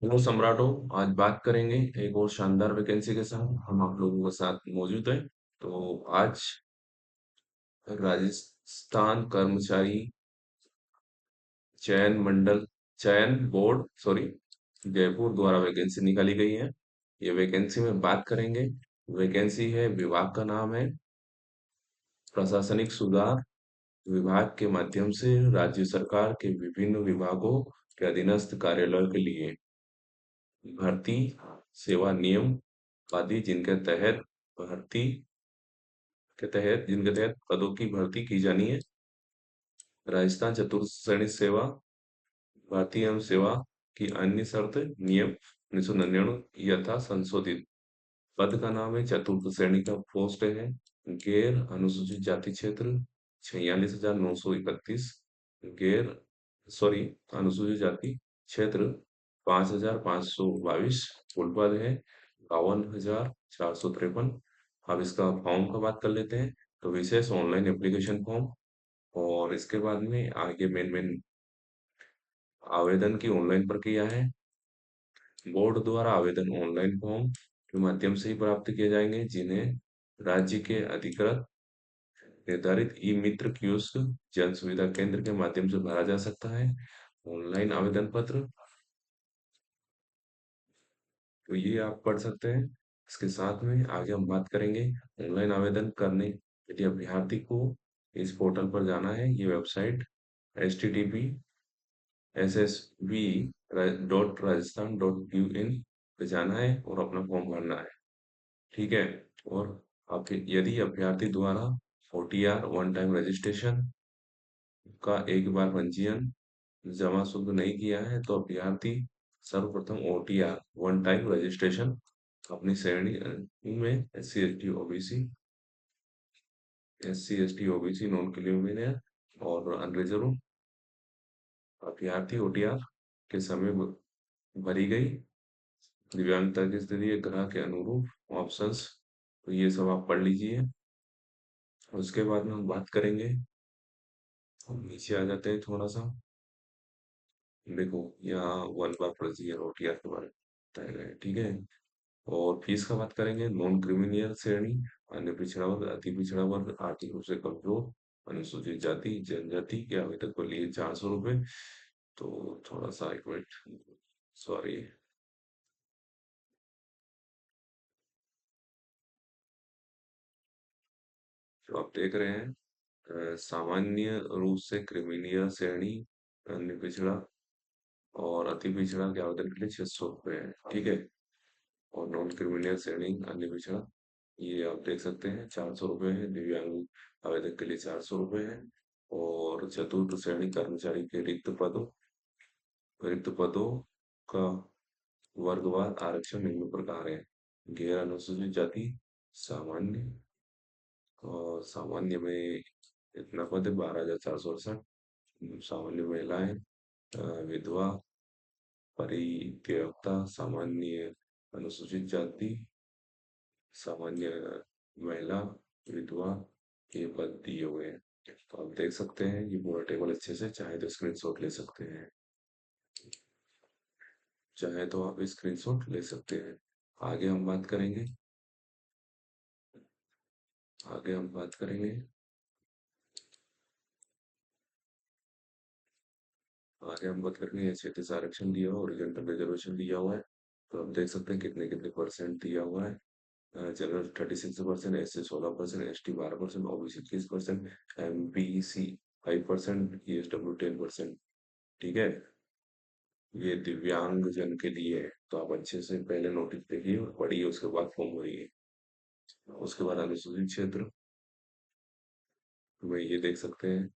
Hello सम्राटो। आज बात करेंगे एक और शानदार वैकेंसी के साथ। हम आप लोगों के साथ मौजूद हैं। तो आज राजस्थान कर्मचारी चयन मंडल चयन बोर्ड सॉरी जयपुर द्वारा वैकेंसी निकाली गई है। ये वैकेंसी में बात करेंगे। वैकेंसी है, विभाग का नाम है प्रशासनिक सुधार विभाग के माध्यम से राज्य सरकार के विभिन्न विभागों के अधीनस्थ कार्यालयों के लिए भर्ती सेवा नियम आदि भर्ती जिनके तहत पदों की भर्ती की जानी है। राजस्थान चतुर्थ श्रेणी सेवा भारतीय एवं सेवा की अन्य शर्त नियम 1999 यथा संशोधित। पद का नाम है, चतुर्थ श्रेणी का पोस्ट है। गैर अनुसूचित जाति क्षेत्र 46,931। गैर सॉरी अनुसूचित जाति क्षेत्र 5,522। कुल पद है 52,453। अब इसका फॉर्म का बात कर लेते हैं। तो विशेष ऑनलाइन एप्लीकेशन फॉर्म, और इसके बाद में आगे मेन मेन आवेदन की ऑनलाइन प्रक्रिया है। बोर्ड द्वारा आवेदन ऑनलाइन फॉर्म के माध्यम से ही प्राप्त किए जाएंगे, जिन्हें राज्य के अधिकृत निर्धारित ई मित्र कियोस्क जन सुविधा केंद्र के माध्यम से भरा जा सकता है। ऑनलाइन आवेदन पत्र, तो ये आप पढ़ सकते हैं। इसके साथ में आगे हम बात करेंगे ऑनलाइन आवेदन करने यदि अभ्यर्थी को इस पोर्टल पर जाना है। ये वेबसाइट http://ssv.rajasthan.in पे जाना है और अपना फॉर्म भरना है। ठीक है। और आप यदि अभ्यर्थी द्वारा OTR वन टाइम रजिस्ट्रेशन का एक बार पंजीयन जमा शुल्क नहीं किया है, तो अभ्यर्थी सर्वप्रथम OTR वन टाइम रजिस्ट्रेशन अपनी श्रेणी में SC ST OBC non criminal और अनरिजर्व अभ्यर्थी OTR के समय भरी गई दिव्यांगता की स्थिति ग्रह के अनुरूप ऑप्शंस, तो ये सब आप पढ़ लीजिए। उसके बाद में हम बात करेंगे, हम नीचे आ जाते हैं थोड़ा सा। देखो यहाँ वन बार प्रोसीजर OTR के बारे में बताया गया है। ठीक है। और फीस का बात करेंगे। नॉन क्रिमिनल श्रेणी, अन्य पिछड़ा वर्ग, अति पिछड़ा वर्ग, आर्थिक रूप से कमजोर, अनुसूचित जाति जनजाति के आवेदक को लिए 400 रुपये। तो थोड़ा सा एक मिनट, सॉरी। जो आप देख रहे हैं, सामान्य रूप से क्रिमिनल श्रेणी, अन्य पिछड़ा और अति पिछड़ा के आवेदन के लिए 600 रुपये है। ठीक है। और नॉन क्रिमिनल श्रेणी अन्य पिछड़ा, ये आप देख सकते हैं 400 रुपये है। दिव्यांग आवेदक के लिए 400 रुपये है। और चतुर्थ श्रेणी कर्मचारी के रिक्त पदों का वर्गवार आरक्षण निम्न प्रकार है। गैर अनुसूचित जाति सामान्य, और सामान्य में इतना पद है 12,468। सामान्य महिलाएं, विधवा, परित्यक्ता, सामान्य अनुसूचित जाति, सामान्य महिला, विधवा, ये पद दिए हुए हैं। तो आप देख सकते हैं ये पूरा टेबल अच्छे से, चाहे तो स्क्रीनशॉट ले सकते हैं। चाहे तो आप स्क्रीनशॉट ले सकते हैं। आगे हम बात करेंगे। आगे हम बात करेंगे आगे हम बात करेंगे क्षेत्रीय आरक्षण दिया हुआ, ओरिजेंटल रिजर्वेशन दिया हुआ है। तो आप देख सकते हैं कितने कितने परसेंट दिया हुआ है। General 36%, SC 16%, ST 12%, OBC 21%, MBC 5%, ESW 10%। ठीक है। ये दिव्यांग जन के लिए है, तो आप अच्छे से पहले नोटिस देखिए और पढ़िए, उसके बाद फॉर्म भरिए। उसके बाद अनुसूचित क्षेत्र में ये देख सकते हैं,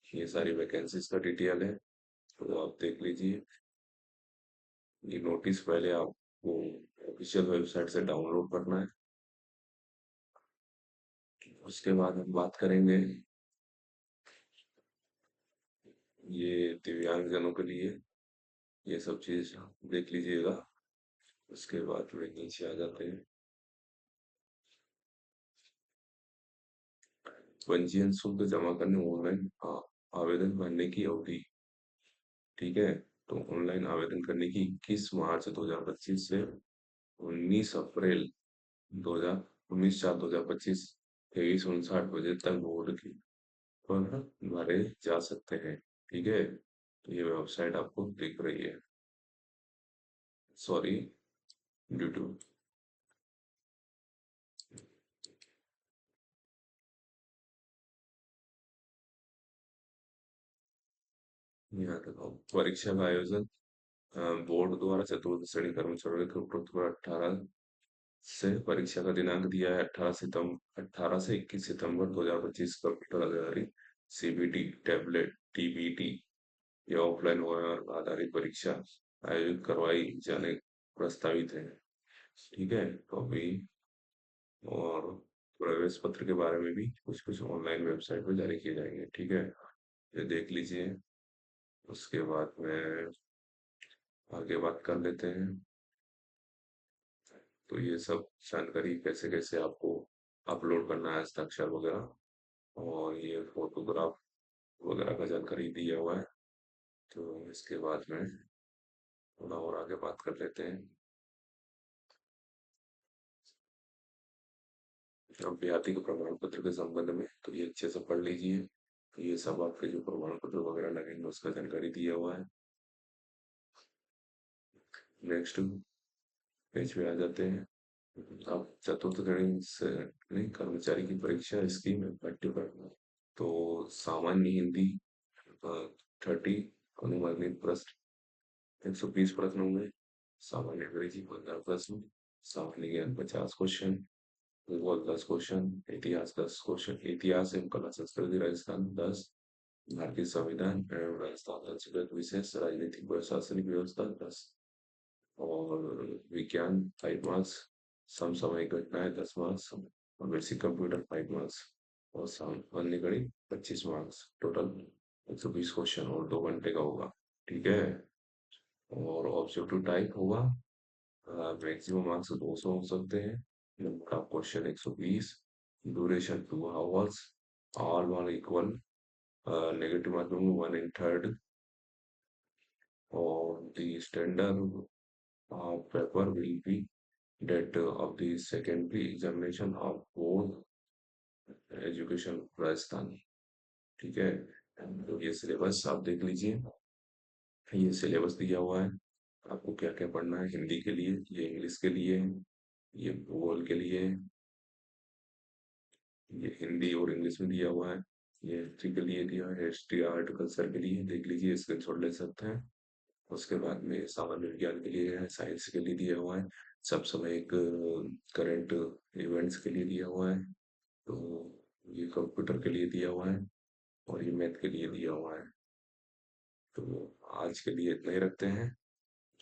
ये सारी वैकेंसीज का डिटेल है, तो आप देख लीजिए। ये नोटिस पहले आपको ऑफिशियल वेबसाइट से डाउनलोड करना है। उसके बाद हम बात करेंगे, ये दिव्यांग जनों के लिए ये सब चीज देख लीजिएगा। उसके बाद में नीचे आ जाते हैं। पंजीयन शुल्क जमा करने ऑनलाइन आवेदन भरने की अवधि। ठीक है। तो ऑनलाइन आवेदन करने की 21 मार्च 2025 से 19 अप्रैल 19/4/2025 23:59 तक बोर्ड की पर भरे जा सकते हैं। ठीक है, तो ये वेबसाइट आपको दिख रही है। Sorry, YouTube. यहाँ देखो, परीक्षा का आयोजन बोर्ड द्वारा चतुर्थ श्रेणी कर्मचारियों के उपरोक्त 18 से परीक्षा का दिनांक दिया है 18 से 21 सितंबर 2025 कंप्यूटर आधारित सीबीटी टैबलेट टीबीटी या ऑफलाइन आधारित परीक्षा आयोजित करवाई जाने प्रस्तावित है। ठीक है, तो अभी और प्रवेश पत्र के बारे में भी कुछ कुछ ऑनलाइन वेबसाइट पर जारी किए जाएंगे। ठीक है, ये देख लीजिए। उसके बाद में आगे बात कर लेते हैं। तो ये सब जानकारी कैसे कैसे आपको अपलोड करना है, हस्ताक्षर वगैरह, और ये फोटोग्राफ वगैरह का जानकारी दिया हुआ है। तो इसके बाद में थोड़ा और आगे बात कर लेते हैं। अभ्यर्थी के प्रमाण पत्र के संबंध में तो ये अच्छे से पढ़ लीजिए। तो ये सब आपके जो प्रमाण पत्र वगैरह लगेंगे उसका जानकारी दिया हुआ है। नेक्स्ट पेज पे आ जाते हैं। अब चतुर्थ श्रेणी से नहीं, कर्मचारी की परीक्षा स्कीम है पाठ्यक्रम। तो सामान्य हिंदी 30 अनुमानित प्रश्न 120 प्रश्न होंगे। सामान्य अंग्रेजी 15 प्रश्न। सामान्य ज्ञान 50 क्वेश्चन। भूगोल 10 क्वेश्चन। इतिहास 10 क्वेश्चन। इतिहास एवं कला संस्कृति राजस्थान 10। भारतीय संविधान एवं राजस्थान संस्कृत विशेष राजनीतिक प्रशासनिक व्यवस्था 10। और विज्ञान 5 मार्क्स। समसामयिक घटनाएं 10 मार्क्स। और बेसिक कंप्यूटर 5 मार्क्स। और सामान्य गणित 25 मार्क्स। टोटल 120 क्वेश्चन और 2 घंटे का होगा। ठीक है, और ऑब्जेक्टिव टाइप होगा। मैक्सिमम मार्क्स 200 हो सकते हैं। Number of question 120। Duration 2 hours. All one equal. Negative marking 1/3। और the standard paper will be that of the secondary examination of board education Rajasthan. ठीक है, तो ये सिलेबस आप देख लीजिए। ये सिलेबस दिया हुआ है, आपको क्या क्या पढ़ना है। हिंदी के लिए, ये इंग्लिश के लिए, ये भूगोल के लिए, ये हिंदी और इंग्लिश में दिया हुआ है। ये हिस्ट्री के लिए दिया है, हिस्ट्री आर्ट कल्चर के लिए देख लीजिए, स्क्रीनशॉट ले सकते हैं। उसके बाद में सामान्य विज्ञान के लिए है, साइंस के लिए दिया हुआ है, सब समय एक करंट इवेंट्स के लिए दिया हुआ है। तो ये कंप्यूटर के लिए दिया हुआ है, और ये मैथ के लिए दिया हुआ है। तो आज के लिए इतना ही रखते हैं।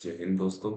जय हिंद दोस्तों।